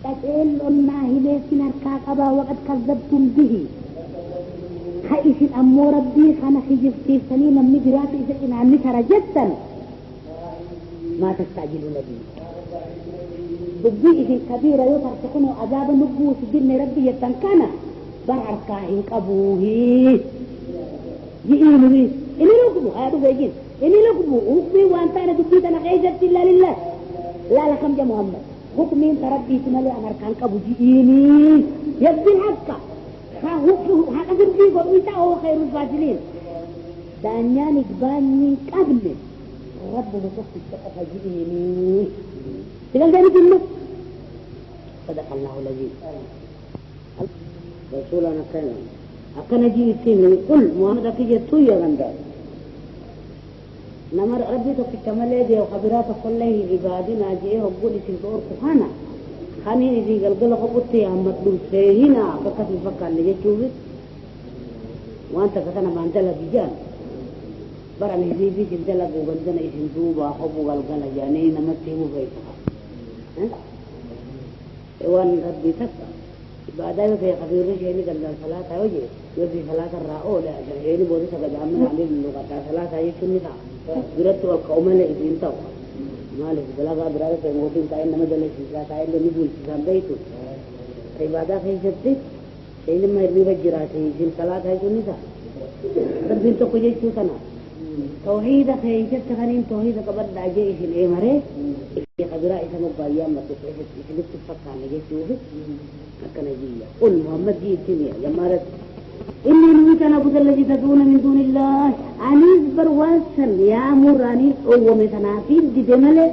تقولنا هلسنا الكاكبا وقد كذبتم به خائف أمو ربي خانا خجفتي سنين من مجراتي إذن عني ترجتا ما تستعجلون به بدي إذن كبيرة يوتر تكونوا عذاب نبوس بن ربي يتنكنا برعركا إنك أبوه يئينوا بي إني لقبوا هذا بيجين إني لقبوا أخبي وأنتانا دبيتنا خيجت إلا لله لا لكم يا محمد حكمين تربي تمالي أمركان كابو جئيني يبدي الحق هذا جربي وإيسا هو خير الفاجلين دانيان إقباني قبل رب بصفت الشقف جئيني تقال ذلك إنه صدق الله الذي رسولنا كان أكنا جئتين قل محمد أكي جتوية غندار نمر ربي تو كمالي دي وخبرات كله عبادنا جيه وقول سيدور كهانا خاني دي قلقل قبطي أحمد بلسيهنا فقط الفقر اللي يشوفه وانت كتنا بانتلا بجان برا نهدي بي سنتلا قوغلدنا يسندوبا حبو قلقل جاني نمتيمو بيتها وان ربي تسا بعدها في خبير رجيني قلنا صلاة وجه يبي صلاة الرأو لا جاني بودي سقد عمل عليه اللغة صلاة يكون نفع برات والقومة لإذن تو مالك بلاغا برادة فموتين تاين نمدل الشيطة تاين لنبول شيطان بيتو عبادة في جبتك سيد ما يرمي بجراتي جن صلاة هاي كنسا ربين تو قجيش توتنا توحيدة في جبت خانين توحيدة قبل داجي في الإمارة إيه خبراء إسمه بايام مطلق إسمه تفكان لجيش توفي أكنا جيّا قل محمد جي الدنيا يمارت إني نويت أن أعبد الذي تدعون من دون الله أنيس برواسا يا مرانيس أو متنافين دي جمله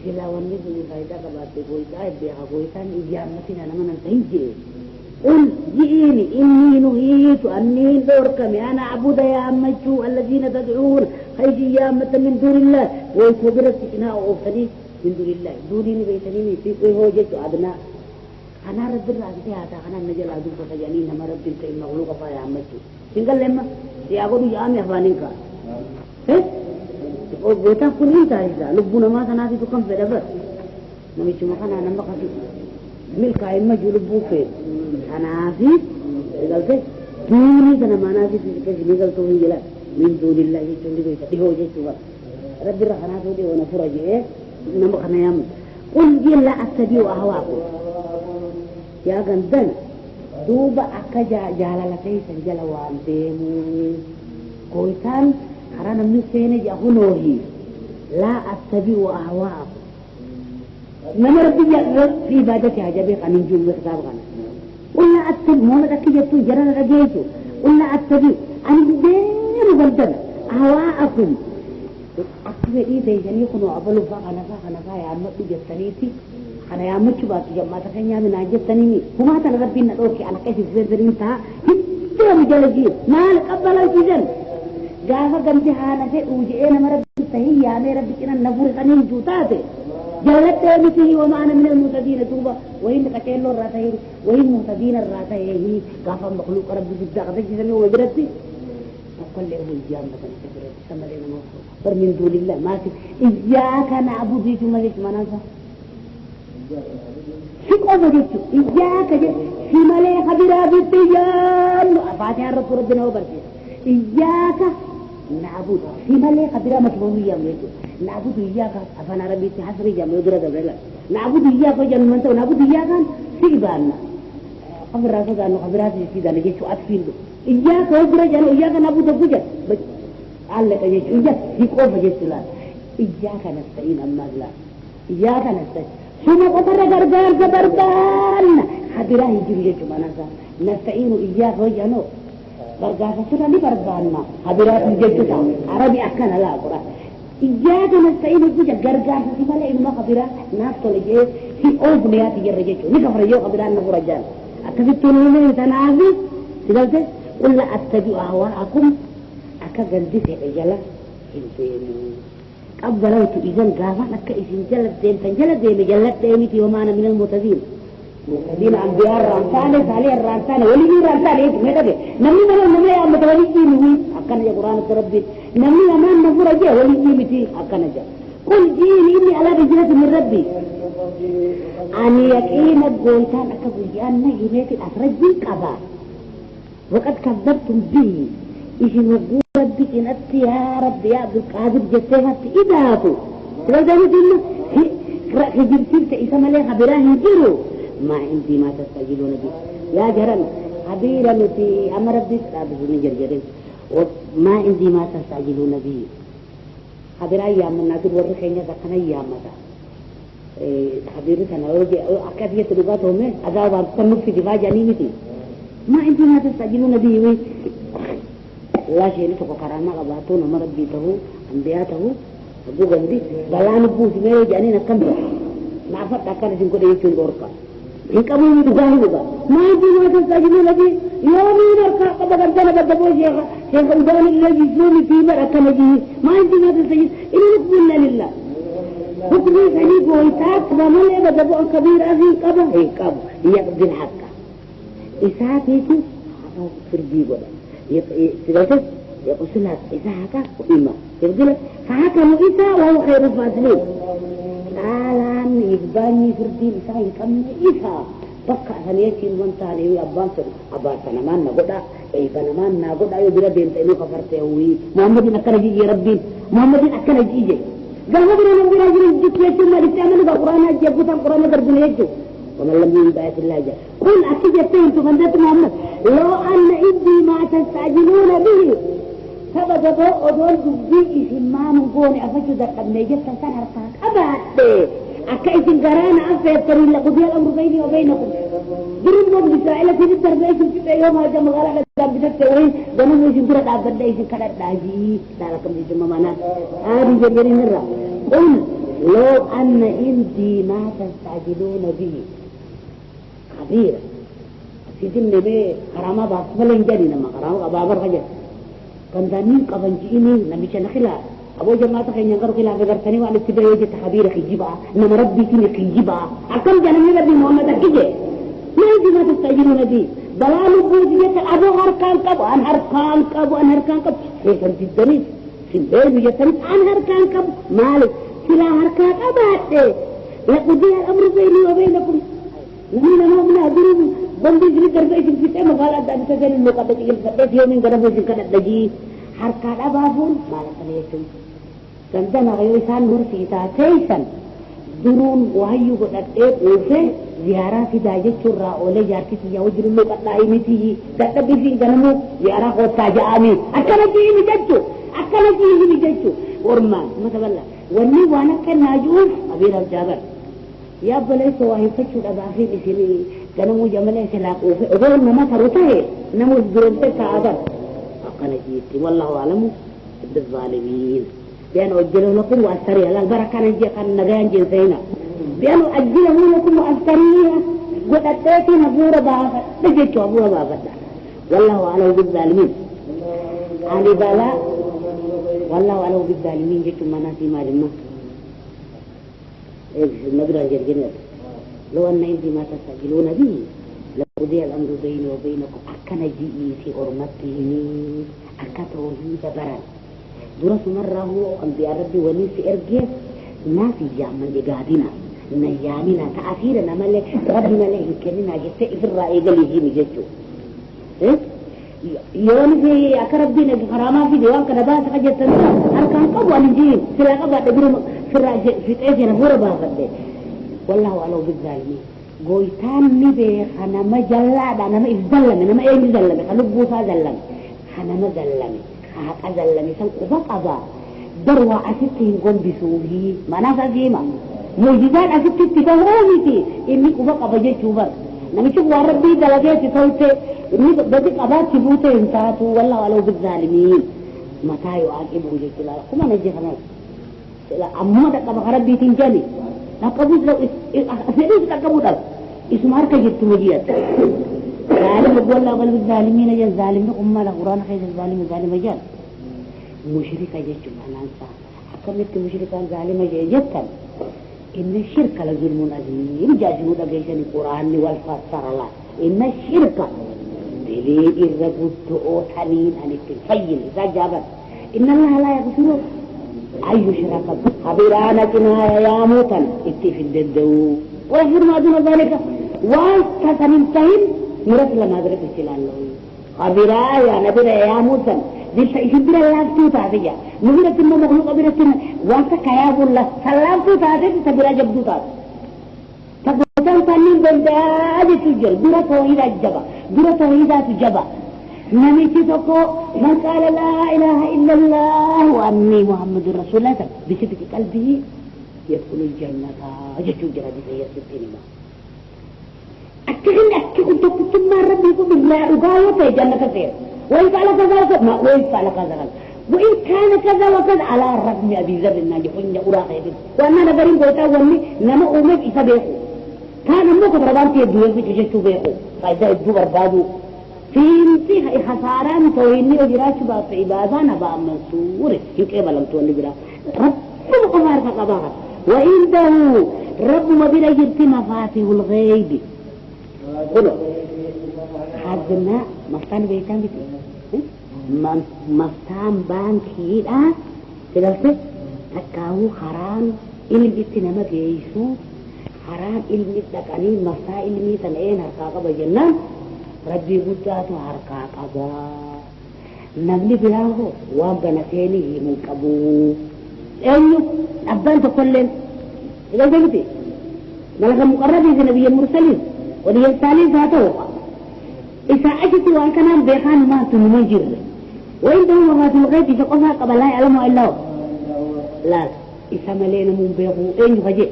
سلا ونيس بفايدة كبات بويتا بيها بويتا إجامتين أنا من أنتهي قل جئيني إني نهيت أني دوركم أنا أعبد يا أمجو الذين تدعون خيجي يا أمة من دون الله ويكبرت إناء أوفني من دون الله دوني بيتنيني في وجهت أدنى أنا رب الرازق هذا أنا نجل أدوك فجانين ما رب أنت المغلوق فيا عمتي سنقل لما يأخذوا جامع فانينك إيه وبيتا كلين تاريخا لبنا ما تنادي تكم في دبر نمشي شو مكان أنا ما خفي ملك أيما جلبو فين أنا في قلت دوني كنا ما نادي في كذي قلت هو يلا من دون الله يجتني بيتا هو جيتوا رب الرحمن هذا هو نفرج إيه نمخنا يوم قل جل أستديو أهواكم يا غندن دوبا أكجا جالالتي سنجلا وانتيمو كويتان حرانا مسيني جاهنوهي لا أتبع أهواء نمر بيجا في بادتي عجبي قنين جوم بخطاب غانا قلنا أتبع مولا أكجتو جرانا رجيتو قلنا أتبع أنا دير غندن أهواءكم أكبر إيدي جاني يكونوا أبلو فاقنا يا أمت بجتنيتي أنا يا أمتشو باتو جماعة كنيا من عجب تنيني وما تنغبين نروكي على كيف الزرزر انتها هتو مجالجين مالك أبلا الجزن جافا قمتها نفئ وجئنا مرب التهية أمي ربك إنا النفور قنين جوتاتي جلت أمته وما أنا من المهتدين توبا وإن قتلوا الراتين وإن مهتدين الراتين جافا مخلوق ربي في الدغة جزني وبرتي وقال له الجامعة كنت سمرين مخلوق فمن دون الله ما إياك نعبد ثم ما ننسى شكرا جدت إياك جد في ملء خبرا بالتجان فاتحة ربنا وبركاته إياك نعبد في ملء خبرا مكمومية ميتو نعبد إياك أفنى ربي تحسري جامع يدرى دبرلا نعبد إياك وجن من تو نعبد إياك في إباننا خبرا فقالوا خبرا في ذا نجيش أتفيل إياك وجرى جانو إياك نعبد وجد علق جيش إياك في قوة جيش إياك نستعين أما لا إياك نستعين ثم قطر غرغار كبربان خبره يجري جمانسا نستعين إياه وجانو غرغار فسرا لبرباننا خبره يجري عربي أكنا لا قرآن إياك نستعين بجا غرغار فسرا إنما خبره ناس تلجي في أوبنيات يجري نكفر يو خبره نفرجان أكفتون من تنازي سيقلت قل أتبع أهواءكم أكا قلدي في عجلة إنسان أبلغت إذن قافا لك إذن جلت دين تنجلت دين جلت دينتي وما أنا من المتدين متدين أنبياء الرانسانة صالح الرانسانة ولي الرانسانة إيه مهدبه نمي من النمي أما تولي جيني أكنا يا قرآن ربي نمي أمان نفور جاء ولي جيمتي أكنا جاء قل جيني إني على بجنة من ربي أن يقين الجويتان أكبر أن هناك الأفرج قبا وقد كذبتم به إيش نقول ربك إن أنت يا رب يا عبد القادر جسمت إذاته لو ذلك جبتلت إسم عليه خبراه يجروا ما عندي ما تستعجلون به يا جرم خبيرا في أمر ربي سابقوني جرجرين وما عندي ما تستعجلون به خبراه يا من ناكد ورخين يتقن أيام متى خبيري سنوجي أكاد يتلقاتهم أذاب أبصنوا في دفاع جانيمتي ما عندي ما تستعجلون به لا شيء لتقو كراما قباتون أمر ربيته أنبياته أبو غندي بلا نبوس ميو جانينا كمبا ما عفت أكاد سنكو يكون غوركا إن كمو يدقاه بقى ما عندي ما تستعجلون به يومي نركا قبا قدنا بدبو شيخ أودان الذي يسوني في مرأة نجيه ما عندي ما تستعجلون إلا نقبلنا لله بكري سنيق ويساك وملئ بدبو كبير أذين قبا هي قبا يقضي الحق إساك يجي فرجي ولا سلطة يقصلها إساك وإما يقضي لك فحكم إسا وهو خير الفاسلين الآن يقباني فرجي إسا يكمل إسا بقى ثانيتي وانتاني أبانسر أبانسنا ما نقول أي فنمان نقول أيو بلا بنت إنه كفرته هوي محمد أكنا جيجي ربي محمد أكنا جيجي قال هذا من راجل الجت يجمع الاستعمال بالقرآن جابوا القرآن دربنا يجوا ومن لم يؤمن بآيات الله جل قل أكيد يتين تفندت محمد لو أن عندي ما تستعجلون به فبدأوا أدول جزئي ما نقول أفجد قد نجت سنة ركعت أبعد أكيد قرآن أفعل طريق لقضي الأمر بيني وبينكم جرم موت بسائلة في التربية في يوم هذا مغالبة دام بتسوي دام يجي ترى عبد الله يجي كذا داجي لا لكم يجي مانا هذه جبرين الرا قل لو أن عندي ما تستعجلون به خبير سيد النبي كرامة باس ملين جري نما كرامة بابر خجل كان دانين كابن جيني نبي شن خلا أبو جماعة خير ينقر خلا بقر ثاني وعلى كده يجي تخبير خيجبا نما ربي كني خيجبا أكم جنمي ربي محمد كيجي ما عندي ما تستعجلون به بلا نبوذية أبو هركان كبو أن هركان كبو سيكون جدني سنبير بجتني أن هركان كبو مالك سلا هركان أبعد لقضي الأمر بيني وبينكم نمين نومنا أدرون بندي جري دربئي سنفتة مغالات دان سجل اللقاء تجيل فتة يومين قربو سنكنا دجي هركان أبابون مالك ليسن كنتنا غيوسان مرسيتا تيسن درون وهيو قد وفي زيارات داجت شرا ولا جارتي يا وجر لو قد لا يمتي تتبي في جنمو زيارة خوتا جامي أكل جيه مجدو ورمان ما تبلا وني وانا كان ناجوف أبير الجابر يا بلي سواهي فتشو أباخي بسيني جنمو جملي سلاق وفي أقول نما تروته نمو الزرمت كعبر أكل جيتي والله أعلم بالظالمين بأن أجله لكم وأستريها لا البركة نجي كان نجان جنسينا بأن أجله لكم وأستريها قد أتيتي نبورة بابا نجيتو أبورة بابا والله أعلم بالظالمين علي بالا والله أعلم بالظالمين جيتو مناسي مالما نقرأ جرجنة لو أن عندي ما تستعجلون به لقضي الأمر بيني وبينكم أكن جئي في أرمته أكتره دبرا درس مرة هو أنبياء ربي ولي في إرجيس ما في جامن إجادنا نيامنا تأثيرنا ملك ربنا له كلنا جت في الرأي قال يجي مجتو يوم في أكربنا كرامة في ديوان كنبات حاجة أركان قبوا نجيم سلا قبوا تقولون في الرأي في تأجنا هو رباه قد والله أعلم بالظالمين قويتان نبي أنا ما جلاد أنا ما إزدلم أنا ما إيه مزلم خلبوسا زلم أنا ما زلم أزل مثل قبض دروا أستين قم بسوهي ما نفع جيما موجودات أستين تفهمتي إني قبض جيت شوفر نمشي وربي دلجات صوته إني بدك أباد شبوته إنساتو والله ولو بالظالمين متى يعاقبه جيت لا كم نجي خلاص لا أما تكبر ربي تنجلي لا قبض لو أسيرش تكبر اسمه كجت مجيء ظالم والله بل بالظالمين جل ظالم أمة القرآن خير الظالم ظالم جل مشرك جت معنا إنسان حكمت مشركان ظالم جتا إن الشرك لظلم عظيم جاجنود أجيشن القرآن والفسر الله إن الشرك دليل الربط أو ثمين عن التفيل إذا جابت إن الله لا يغفر أي شرك خبيرانا كنا يا موتا اتفي الددو ويغير ما دون ذلك واسكسن انتهن مرسل ما درك السلال له خبيرا يا نبي يا موتا دي شبير الله توتا هذه نبيرة ما مخلوق بيرة وانت كياب الله سلام توتا هذه تبيرا جبدو تا تقولون تانين بنداج تجل دورة توحيد الجبا دورة توحيد الجبا نميتي تكو من قال لا إله إلا الله وأني محمد رسول الله بصدق قلبه يدخل الجنة أجتو جرى بسيئة الدنيا أتغن أتغن تكتب ما ربكم بالله أقاوة في جنة سير وإن فعل كذا وكذا ما وإن فعل كذا وإن كان كذا وكذا على الرغم أبي ذر الناجح إن أراقه وأنا نبرين قوتا وأني نما أمك إسا بيخو كان موك بربانتي الدوية في تجسو بيخو فإذا الدو بربادو في انتها خساران توهيني وجراش باب عبادانا باب منصور يمكن بلم تولي برا رب قمار فقباها وعنده رب مبير يجرت مفاتيح الغيب قلوا حدنا مفتان بيتان بيتان مفتان بانكي تدرسي تكاو حرام إلي بيتنا بيسو حرام إلي بيتنكاني مفتا إلي بيتن اين هرقاق بجنان ربي قداتو حرقا قبا نمني بلاه وان بنتيني من قبو ايو أبان تقولين إذا قلتي ملك مقربي في نبي المرسلين ونبي الثالث ذاته إذا أجت وان كان بيخان ما تنمجر وإنه مفات الغيب فقفها قبل لا يعلمه إلا هو لا إذا ملينا من بيخو ايو فجئ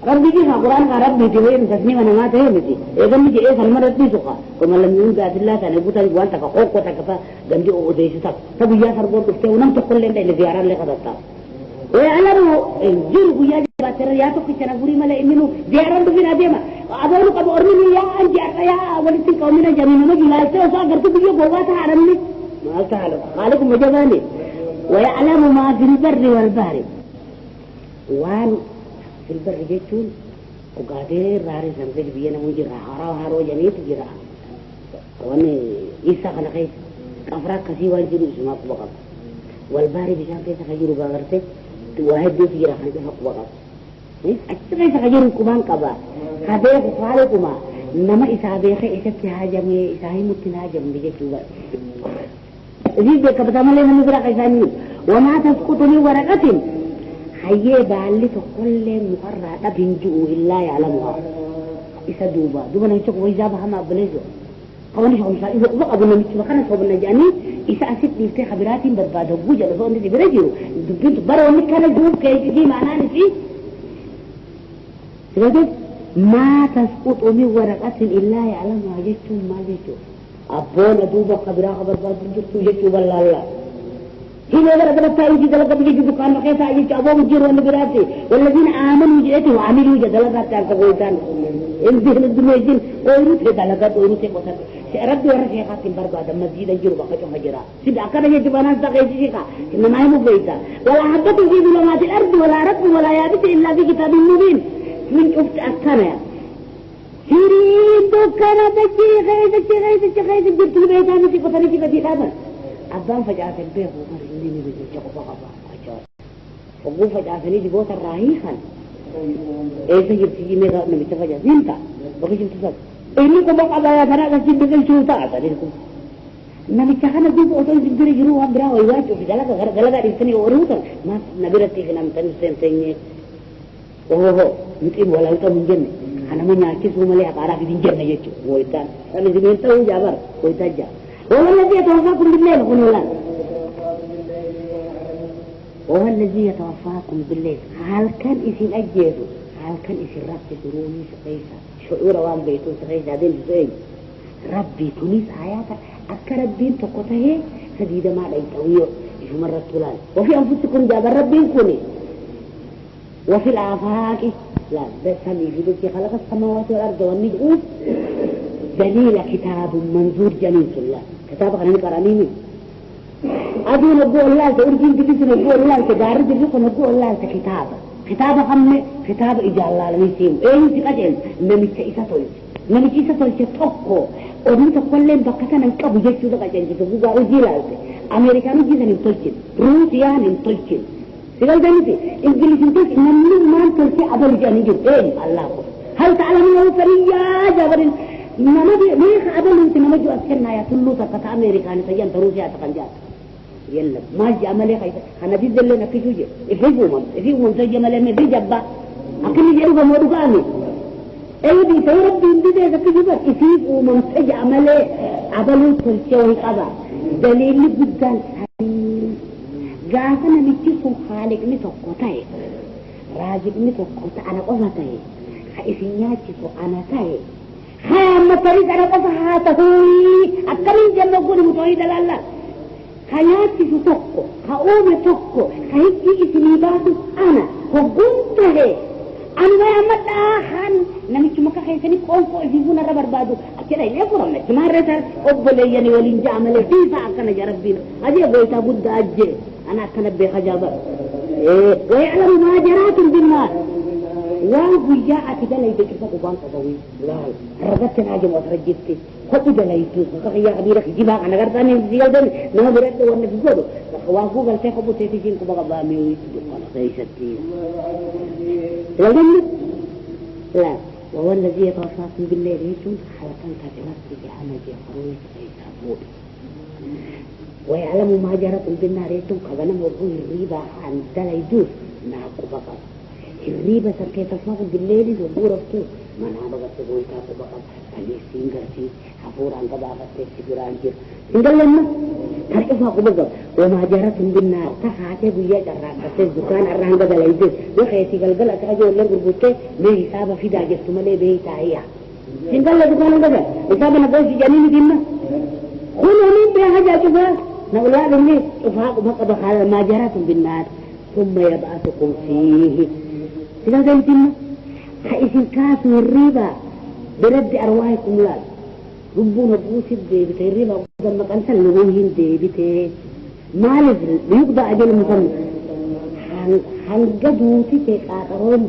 ربي جيها قرآن قال ربي تبين تسنيما نما تهمتي إذا نجي إيه فالمرة تنسخة كما لم يقول ذات الله كان يقول تلك وانتك خوك وتكفى قمدي أوديشتك تبو ياسر قول تفتي ونم تقول لنا إلي زياران لك ضدتا ويعلمه الجرق ياجب ترياتك في سنقوري ملا إمنه زياران بفنا ديما أدولك أبو أرمني يا أنجي يا ولدتك ومنا جمينا مجي لا يستوى قرتو بيو قواتها عرمني ما تعلم خالكم مجباني ويعلم ما في البر والبحر وان في البر جيتون وقادر راري زنزل بينا مجرى هارو جميت جرى واني إيسا خلقيت كفراك كسي وانجلو سماك بقب والباري بشان كيسا خجرو باغرتك واحد دو سجرى خلقه حق بقب أجل كيسا خجرو كمان قبا خبيخ خالقما نما إسا بيخي إسا تهاجمي إسا هي متنهاجم بجيتو بار زيد بيكا بتعمل لنا مبرا قيسانيين وما تسقط لي ورقة حيّي بالي تقول مقرّة بنجو إلا يعلمها إذا دوبا نيتك ويجابها ما بليزو قواني شو مشان إذا أبونا متشبه كنا شو بنجاني إذا أسيت نفتح خبراتي برباد وجوجا لفون دي برجيو دبنت برا ونكنا جوب كي معناه نسي تقول ما تسقط من ورقة إلا يعلمها جيتو ما جيتو أبونا دوبا خبرات برباد وجوجا جيتو بالله الله هنا غير دلتا يجي دلتا بيجي دكان مكيسا يجي أبوه مجير ونبراتي والذين آمنوا جئته وعملوا دلتا تعرف قويتان إن ذهن الدنيا يجين ويروت دلتا ويروت قوتان ربي ورشي خاتم بربادا مسجدا جيرو بقى مجرا سيد أكاد يجب أن أنتقى شيخا إنما هي مبيتا ولا حبة في ظلمات الأرض ولا رطب ولا يابس إلا في كتاب مبين من شفت أكنا سيرين دكانا تجي غيث جبت البيتان في قطري في كتابا أبان فجأة البيت ومرحليني بجيجاق بغبا أجار وقو فجأة لي جبوت الراهيخا إيسا جبتي ميغا نبي تفجأة نمتا وقو جبت صد إنكم بقى يا فراغ سيد بغل شوطا أتريكم نبي تخانا دوب أطول جبتري جروها برا ويواتو في دلقا إنساني وروتا ما نبرتي خنا متنسين سيني وهو يتئب ولا يطا من جنة أنا من يعكس ومليح قارا في جنة يجو ويتان أنا زمين تاو جابر ويتان جا وهو الذي يتوفاكم بالليل قلوا لا وهو الذي يتوفاكم بالليل هل كان اسم أجيزه هل كان اسم ربي سروني سقيسا شعور وان بيتون سقيسا دين سقيس ربي تنيس آياتا أكا ربين تقوته سديد ما ليتويه إشو مرة طولان وفي أنفسكم جاب ربي كوني وفي الآفاق لا بس هم يجدوا في خلق السماوات والأرض والنجوم دليل كتاب منظور جميل الله كتاب غني قرانيني أدو نبو الله تورجين بديس نبو الله تدارج الرق نبو الله كتاب هم كتاب إجال الله لميسيم إيه تقجل نمتئسة تويس تقو ورمت كلهم بقتنا نكبو جيسو دقا جنجي تبوغا وزيلالك أمريكانو جيسا نمتلجن روسيا نمتلجن سيقول ذلك إنجليز انتك إنه ما تلقي أبل جاني جدين الله هل تعلمونه فريا جابر إنما ليخ أبل انت نما جو أسكرنا يا كله تقطع أمريكاني سيان تروسيا تقنجات يلا ما جاء مالي خير أنا جد اللي نكشوجي إفيهم سجى مالي مدي جبا أكل يجرب مودقاني أيدي سيربي إندي ذا كجبا إفيهم سجى مالي أبلو تلقي قضاء دليل جدا قاسنا نجيسون خالق نتوقعي راجب نتوقع أنا قفتي خائفينياتي أنا تاي خيام طريق أنا قفها تهوي أكمل جنة قول متوحيد الله خياتي تتوقع خاوم تتوقع خيجي إسليبات أنا وقمته أنا يا مداخن نمشي مكا خيسني قوفو إفيفونا ربر بادو أكيدا يفرم نجمع رسر أبليني ولنجا عملي في ساعة جربين أجي بويتا بود أجي أنا أتنبي خجابا ويعلم ما جرات بالنار وجاءت دليل كيف قبان تضوي لا رغبت ناجم وترجبتي خذ دليل يا غبيرك جباك أنا قرطاني زيادة ما برد وانا في قدو واقو قال شيخ أبو تيتيجين كبا قبامي ويتدقنا سيشتي لا وهو الذي يتوفاكم بالليل يجون حلقا كجنات جهنم يخرون فيتابون ويعلم ما جرتم بالنار يتم كغنم وقوه الريبة عن دليدوس ناقو بقى الريبة سركي تصنعوا بالليل وبورفتو ما نابغت تقوي كاتو بقى فلي سينغرتي حفور عن قبابة تكتبير عنجر سنقل لنا تركفا قبضا وما جرتم بالنار تخاتي بيا جران بس الدكان الرهن بدل يدس وخيتي قلقلة تخجو اللي قربوتي ما حسابة في داجستو ملي بيه تاهيا سنقل لدكان بدل حسابة نقول في جانين دينا خلوا مين بيه حاجة شفاء نقول هذا اللي افاق بقى على ما جرتم بالنار ثم يبعثكم فيه سنقل ذلك حيث كاسوا الريبة برد أرواحكم لا ربنا بوسي ديبتي الريبة وقدم قنسل لغوهين ديبتي ما لازم يقضى أجل مصنع حنقدوتي تقاطرون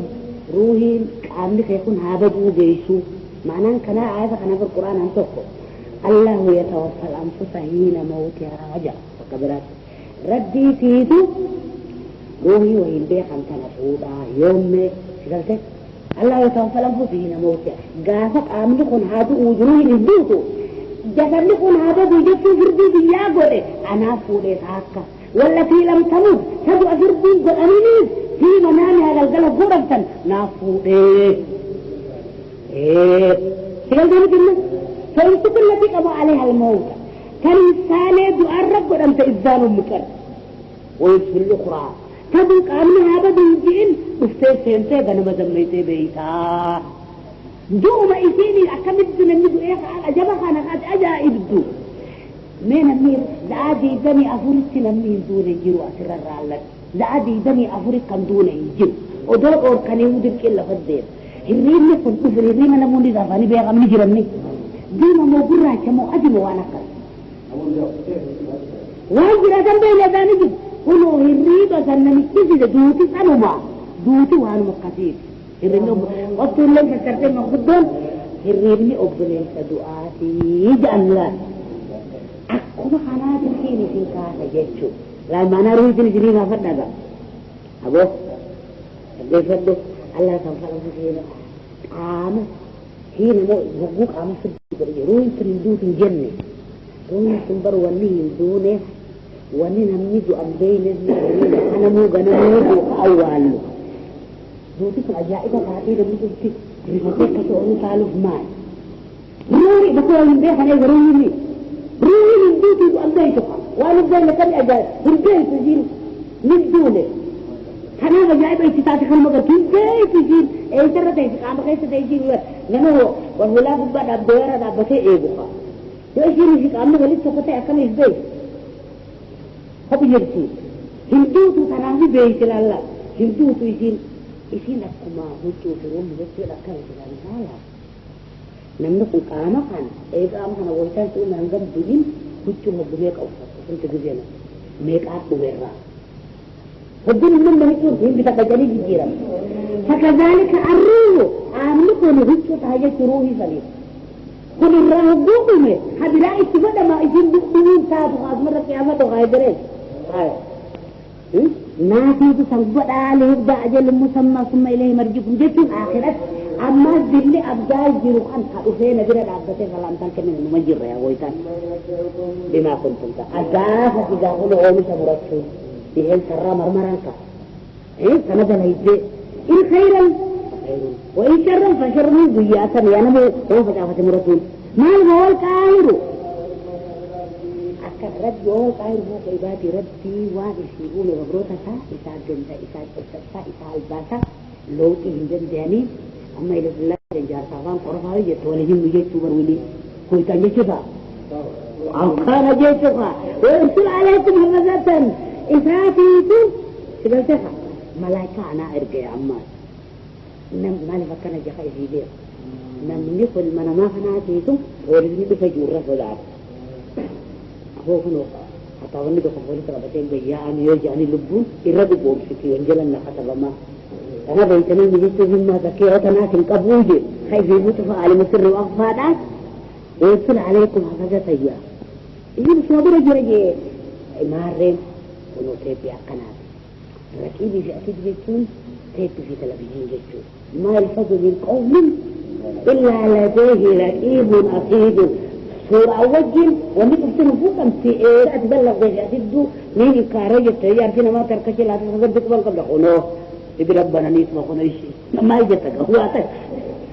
روحين كاملك يكون هابدو ديسو معناه كنا عايزة كنا في القرآن أنتوكو الله يتوفى الأنفس حين موتها رجع وقبرات ردي تيدو روحي وين بيخم تنفوضا يوم سيقلتك الله يتوفى الأنفس حين موتها قافت عاملكم هادو وجروه للدوتو جسدكم هذا بيجسو فردي بياغوري أنا فوري ساكا والتي لم تموت تدو أفردي بأمينيز في منامها القلب غربتا نافوري سيقلتك إنه فيمسك التي قضى عليها الموت كان الثاني دعاء الرب ولم تإذان مكر ويسفل الأخرى تدوك عملها بدو يجين مفتين سينتي بنا مزميتي بيتا دوما إسيني أكمد نمدو إيه أجابها أنا قد أجائب دو مين أمير دعادي دني أفوريتي نمين دون يجيرو أسر الرالك دعادي دني أفوريت كان دون يجير ودول أوركاني ودك إلا فدير الرين نفن كفر الرين أنا مولي ذافاني بيغا من جرمني ديما موقرها كمو أجل وانا قل واجرا سنبين أذاني جب قلو الريبا سنمي كيسي دوتي سنما دوتي وانو مقاتيب الرين وقت اللي فكرتين مخدون الرين أبني سدعاتي جألا أكما خانات الحيني في كاسا جيتشو لا المعنى روحي تنجرينا فردنا أبو أبو فردو الله سنفعل فينا قام حين موقوق عام سبب روحي تنجو في الجنة روحي تنبر ونيه دونه ونين هميدو أبدين أنا موقنا موقو أول دوتي العجائبة فاتيرا مدوتي رفاقك تقولي تعالوا في ماي روحي بقول من بيخ عليك روحي من دوتي وأبديتك وأنا بدأنا كم أجائب البيت تجيل من دونه كان عجائبة يتتاتي خلمك البيت تجيل أي ترى تيجي عم بخيسة تيجي لأنه وهلا ببعد أبدويرا دابتي إيه بخا يأشيني فيك عمنا ولدت فتاة كم إزبيت هو بيرسي هندوتو تراني بيت الله هندوتو يسين أكما هدو في روم بيتي لأكام سلالة نمنكم قامقا إيه قامقا ويتان تقول ننقم بجين هدو هدو ميك أوسط كنت قزينا ميك آتو بيرا هدو من مهيكون هم بتقجلي جيرا فكذلك الروح عاملكم هدو تهجت روحي سليم كل الراه بوقمه هذا لا استفادة ما يجين بقمين تابو خاص مرة قيامته غايدرين ناتي تسبب عليه يبدأ أجل مسمى ثم إليه مرجعكم جت آخرة أما الذل أبدال جروح أنت أفين جرى العبدة فلا أنت كمن المجر يا ويتان بما كنتم أجافة تجاهل عومس مرسول بهن سرى مرمرانك سنزل هيدي إن خيرا وإن شرا فشر من بياتا ينمو وفجافة مرسول ما هو الكاهر رد يوم قاير هو كيباتي ردي واقف يقول وبروتا سا إساء جندا إساء قصة إساء الباسا لوتي هنجن دياني أما إلى الله جنجار صافان قرفاوي جتوالي هم يجيب سوبر ولي كويتان يجيبا أو كان جيتوها ويرسل عليكم همزة إسافيتو سيقل سفا ملايكا أنا إرقى عمال نم مالي فكنا جخا إزيدير نم نقل من ما فناتيتو ورزني بفجور رفض عب هو كنوا حتى وني بخبرني ترى بيا أن يجاني لبون يردوا بومسكي ينجلنا حتى ما أنا بيتني مجلس مما ذكي أتناس القبوجي خايف يموتوا على مسر وأفادات ويرسل عليكم حفظة سيئة يجب صابر جرجي مارين كنوا تيبي قناة ركيبي في أكيد جيتون تيبي في تلفزيون جيتون ما يلفظ من قوم إلا لديه ركيب أكيد سورة أوجل ومثل فوقا في أتبلغ ذي أتدو مين يكارج التيار فينا ما تركش لا تصدق قبل خنوه يبي ربنا نسمع خنوه شيء ما يجتك هو أتك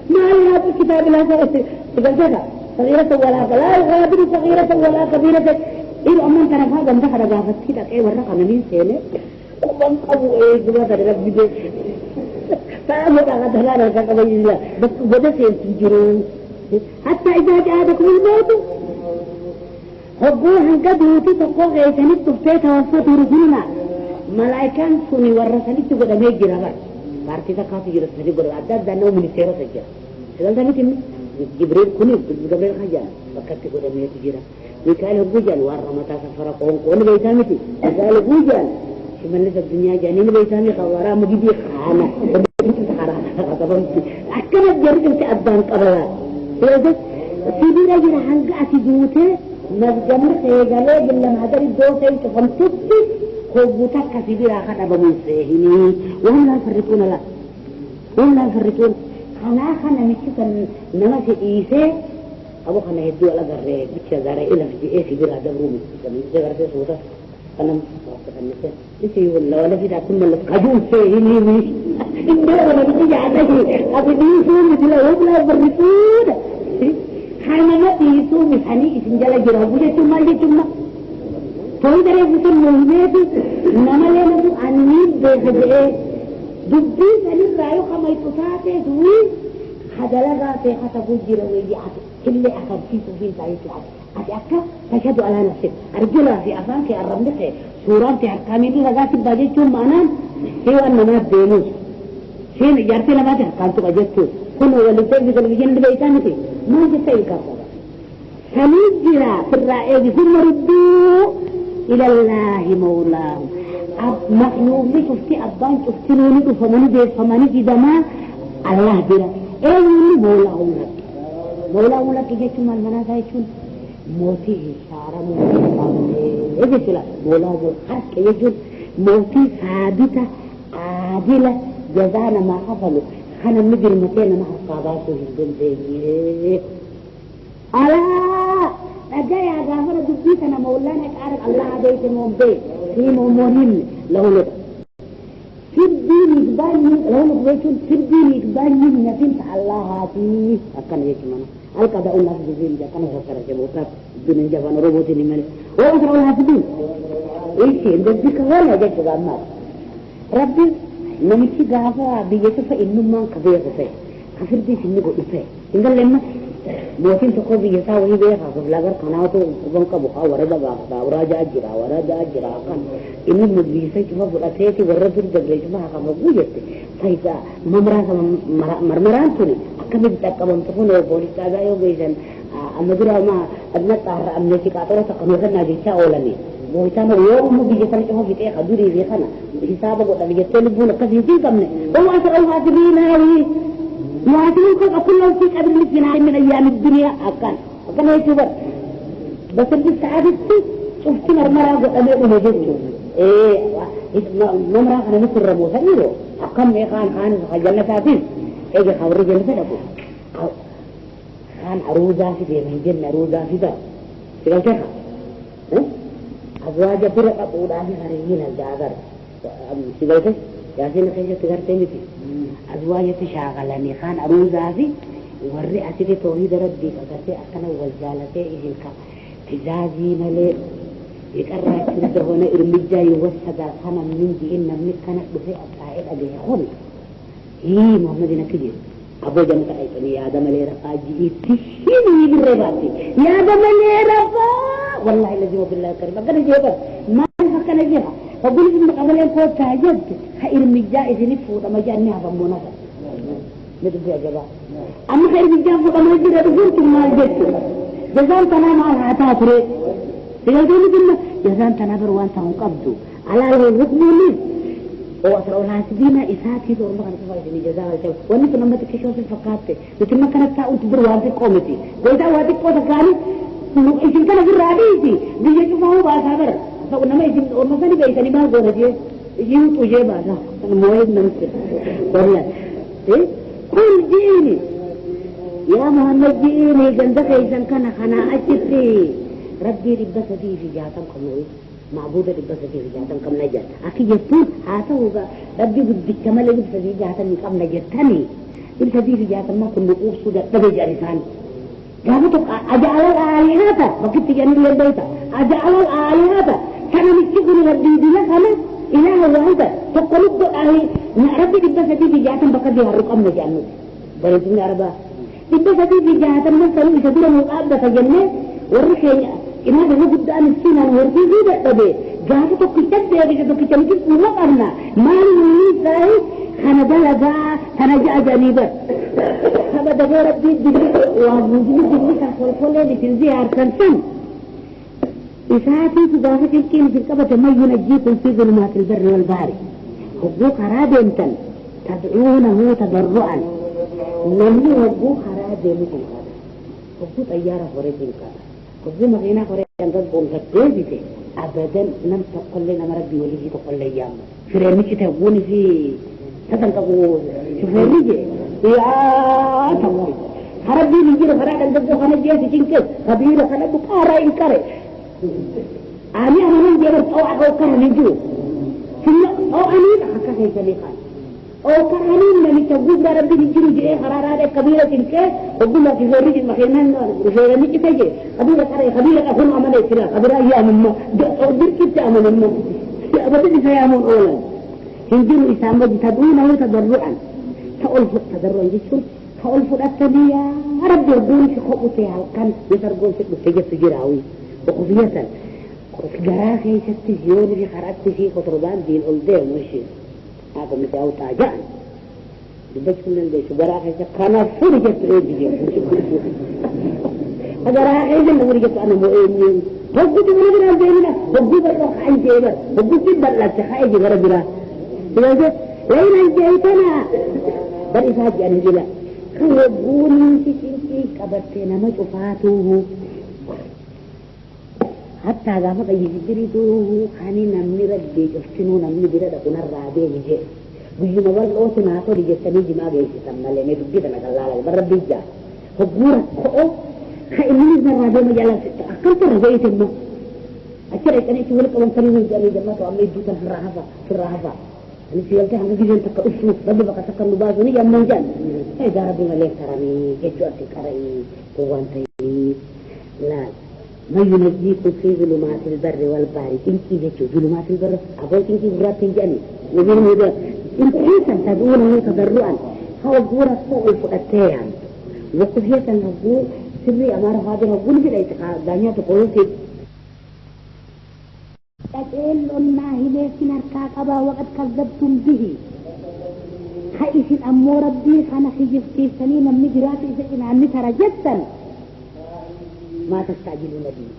ما يهاب الكتاب لا تقول كذا صغيرة ولا لا يغادر صغيرة ولا كبيرة إيه أمم ترى هذا مدخل جافت كده إيه والرقم مين سنة وبن أبو إيه جوا ترى ربي ده فأنا قاعد هلا كذا بس بدأ سينتجرون حتى إذا جاءكم الموت هبوها قبل تتقوى غيثاني تفتيتها وفوت رسولنا ملائكان سوني ورساني تقول أمي جرابا بارتيزا كافي جرساني قول أداد دانو من السيرة سجرا سيقال ثاني تمي جبريل كوني جبريل خجان وقت تقول أمي تجرا ميكائيل هبوجان وارمتا سفرا قوم قوم بيتامي تي ميكائيل هبوجان شمال لسا الدنيا جانين بيتامي خوارا مجيبي خانا أكمل جرقل تأبان قبلا لذلك سيدي رجل حنقع تجوته نجمر خيغالي باللم هدر الدوتين كفمتبتي خوبوتك سيدي راخد أبا منسيهني وهم لا يفرقون لا وهم لا يفرقون خنا مكتن نمس إيسي أبو خنا يدو على غري بيتشا غري إلا في إيه سيدي راخد أبرومي سيدي غري سوتا أنا مصابت النساء لسي والله ولا في كل من لفقجون سيهني ميش إنه أنا بيجي عليه أبو ديسو مثل هم لا يفرقون حانا نبي يسوم حني إسنجلا جراه بوجه ثم اللي ثم توي دري بسم مهمتي نما لنا أني بهذه دبي سني رايو كما يتصاته دوي هذا لا في خطبو جراه ويجي كل أحد في سوفين سعيد العب أتأكد تشهد على نفسك أرجلا في أفانك الرمدة سورة أركامي لغات الباجي ثم أنا هو أن ما بينوس شين جارتي لما تحكمت أجدته كل ولد تجد الفيجن بيتانتي ما جت الكفر فنجرا في الرائد ثم ردوا إلى الله مولاه مخلوق لي شفتي أبان شفتنوني فماني جدا ما الله برا إيه اللي مولاه لك يجيك ما المنازع يكون موتي شعر موتي إيه جسلا مولاه حق يجون موتي ثابتة عادلة جزانا ما حصلوا خنا مجرم متينا مع الصاباسو الجندي ألا أجاي أجافر دبيت أنا مولانا كعرف الله عديت موبي في مهم له لك في الدين يتباني له لك بيتون في الدين يتباني من نفس الله هاتي أكن يجمعنا القضاء الناس بزين جا كانوا فكر جبوتات الدنيا جبان روبوتي نملي وأسرع الحاسدين إيش عندك ولا جت جامع ربي نمشي غافا بيجي فإنه ما كبير فيه كفر دي سنة قطفة إنك لما موتين تقول بيجا وهي بيجا فبلاغر قناته بنك بخا وردا غافا وراجع أجرا كان إنه مدرسة كما بلاتيتي ورد الجبل كما كما بوجت فإذا مرمران توني أكمل تكمل تكون بوليس هذا يوم بيجن المدرسة ما أدنى طهر أمنيتي كاتورة تكمل كنا جيشة أولاني ويتامر يوم بيجي فلك ما في تأخذ دوري في خنا حسابه وقت بيجي تلبون كذي في كمنه هو أسرع الحاسبين هذه يعطيهم كل شيء قبل الاجتماع من أيام الدنيا أكان يشوفه بس السعادة شفت مرمرة وأنا وجدته إيه نمرة أنا مثل رموسة إيرو أقام إيه خان الجنة تافين إيه خاور الجنة تلقوا خان عروضة في من جنة عروضة في ذا تقول كيف أزواج فرقة أولى في خارجين الجاغر تقول كيف ياسين خيشة تقول تيمتي أزواج تشاغلني خان عروضة في والرئة في توحيد ربي فقسي أكنا والجالة إذن كتزازي ملي يقرأ كده هنا إرمجا يوسد خنا من دي إن من كان بفي أبطائل أبي خون هي محمد نكدي أبو جمك أيتني يا دم لي رفا تشيني بالرباطي يا دم لي رفا والله الذي وبالله كريم أقول جيبا ما فكنا جيبا فقول إن قبل أن تقول تاجد إرمجا إذن فوت ما جاني هذا منافع نتبع يا جبا أما إرمجا فوت ما جرى بقولت ما جت جزام تنام على عتاطري تقول لي جزام تنابر وانت قبضوا على الحكم لي وأسرعوا الحاسبين إساتي دور مغان كفاية جزاء الجو وانت لما تكشوا في الفقات مثل ما كانت تاؤت برواتي قومتي وإذا واتي قوة كانت إذن كان في الرابيتي بيجي شوفه بأسابر فإنما إذن أرمساني بيساني ما قولتي يوت وجيبا أنا موعد نمسك والله قل جيني يا محمد جيني جندك إذن كان خنا أجتي ربي ربك فيه في جهتم كموي معبود ربك فيه في جهتم كم نجات أكيد يطول هذا ربي بدك كمال ربك في جهتم كم نجاتني ربك فيه في جهتم ما كل نقوص ده تبي جالسان قالوا أجعل الآلهة بكت جاني البيت أجعل الآلهة كان مشغول ربي بنا كنا إله واحد تقولوا الآلهة ربي ربك فيه في جهتم بكت يهرب كم نجانو بلدنا عربا ربك فيه في جهتم ما كانوا يسدون مقابلة جنة ورخي إن هذا هو قد أن السنة ورثي ذي بقى جاهزة كتاب ده بيجي كتاب جسم وقرنا ما ينفع خنا دلجا خنا جاء جانبه هذا ده ربي جدي وموجود جدي كل اللي تنزي عرفان إساتي تجاهز الكين في الكبة ما ينجيكم في ظلمات البر والبحر حبوك رادنتا تدعونه تضرعا من حبوك رادنتا حبوك أيارة فريقين كذا كذا ما غينا خوري عندنا بون كتير أبدا نم تقول لنا مربي ولي تقول لي يوم فريمي كده بوني في هذا كابو شوفيري يا تمام هربي نيجي لفرق عندنا خانة جيه تجينك خبير خانة بكارا إنكاره أنا من جبر أو أكره نجو ثم أو أني أحكي هيك ليخان أو كأني من يتوجد ربي نجري جيه حرارة كبيرة تلك وقول لك في رجل مخيمان رجال نجي تجي خبيرة كره خبيرة أكون عمله كلا خبيرة أيام ما أقدر كنت أمن ما أبدا سيامون أولا هنجروا إسامة تدعونه تضرعا كألف تضرعا جسر كألف الأتبية ربي يقول في خطوتها كان يترقون في السجد سجراوي وخفية جراخي ستجيون في خرجت في خطربان دين أولدين وشي هذا مثل تاجان بدك من ليش جراخي كان فرجت رجلي جراخي إذا فرجت أنا مؤمن وقلت من غير الجيبنا وقلت بروح عن جيبنا وقلت بلغت خايج غير بلا لين جيتنا بل إفاج يعني بلا خيبوني تشينتي كبرتنا ما شفاته حتى إذا ما يجريدوه خاني نمني ردي جفتنو نمني برد أكون الرابع يجي بيجي مبارك أوتنا أقول يجي سنيجي ما بيجي سمالي نبي بدنا كلا برد بيجا هجورة كأو خايني من الرابع مجالا أكلت الرجاء تبو أشرت أنا شو لك أول كريم جاني جماعة وعملي جوتا في الرهفة أنا سيالتها هم بيجي أنت كأسلوب ربي بقى سكر نبازوني يا منجان إذا ربي ملك كرمي جدو أتكرمي قوانتي لا ما ينجيكم في ظلمات البر والبحر إنكي ذكي ظلمات البر أقول إنكي برات تنجاني ومن هذا إنكي تدعونه تضرعا هو قورة فوق الفؤتين وقفية النبو سري أمار هذا نقول في الإعتقاد دانيا تقولون في تقول الله ليسن أركاكبا وقد كذبتم به خائف الأمور ربي خانا خيجف كيف سنين من مجرات إذن عني ترجتا ما تستعجلون به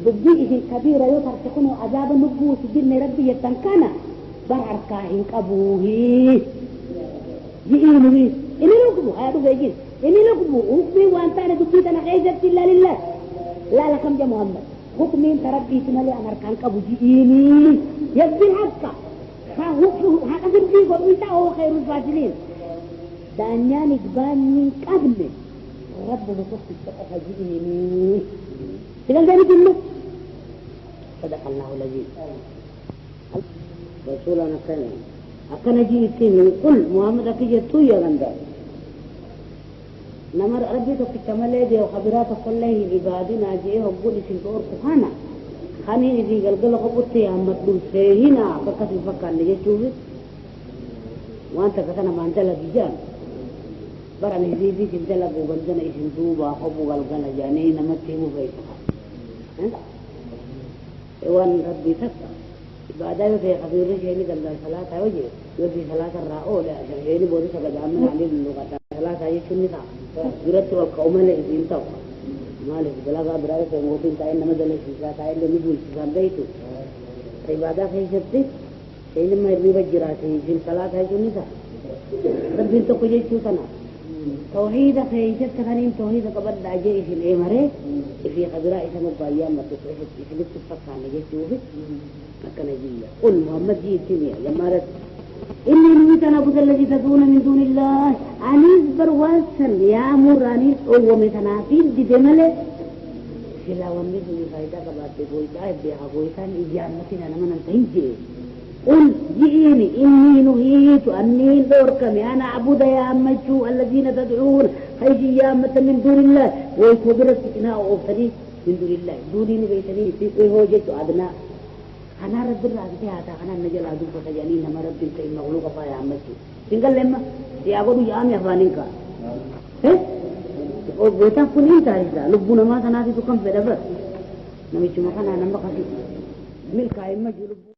بجيئه الكبيرة يطر تكون عذاب النبوس جن ربي يتنكنا برعر كاهن كبوه جئين بيه إني لكبو هذا بيجين إني لكبو أخبي وأنتانا تبيتنا خيزت إلا لله لا لكم يا محمد حكم تربي تملي أمر كان كابو جيني يبدي الحق هذا في قبيلة هو خير الفاضلين دانيان إقبال من قبل رب بصفت السقف جيني تقول ذلك كله صدق الله العظيم رسولنا كان أكن جيتني قل محمد أكيد يا غندا نمر ربي تكتمل يدي وخبرات كله عبادنا جيه وقول سنتور كهانا خاني دي قلقل قبضتي هم مطلوب سيهنا فكت الفكر اللي جتوه وانت كتنا ما انت لك جان برا نهدي دي انت لك وقلقنا يسنتوبا حب وقلقنا جاني نمتهم فيسها وان ربي تكتم بعدين في خبير رجعي قال الصلاة وجه يودي صلاة الرأول عشان يعني بودي سبعة عمل عليه اللغة صلاة هي سنة جرت والقوم اللي ينتوا مالك بلا قابر في موتين تاين نما دلش صلاة تاين اللي نقول سبحان بيتو عبادة في جبتي شيء لما يرمي بجراتي جن صلاة هي سنة ربي تو كوجي شو سنا توحيد في جت كثرين توحيد قبل داجي في الإمارة في خبراء اسمه بايام ما تروح في التفكير عن جيتوه أكنجية قل محمد جيتني يا مرد إني نريد أن أعبد الذي تدعون من دون الله أنيس برواسن يا مرانيس أو متنافين دجمله سلا ومن فايدة قبل بقولتا بيها قولتان إجابتنا أنا من تنجي قل جئني إني نهيت أني دوركم أنا أعبد يا أمجو الذين تدعون خيجي يا أمة من دون الله ويكبرت إناء أوفري من دون الله دوني بيتني في هو جيت أدنى أنا رب الرازق هذا أنا نجل أدوك فجاني نما رب الكريم مغلوق فيا أمتي سنقل لما يأخذ يام يفانينك إيه وبيتان كنين تاريخا لبنا ما تنادي تكم في دبر نمشي مكان أنا مقصد ملك أيما جلب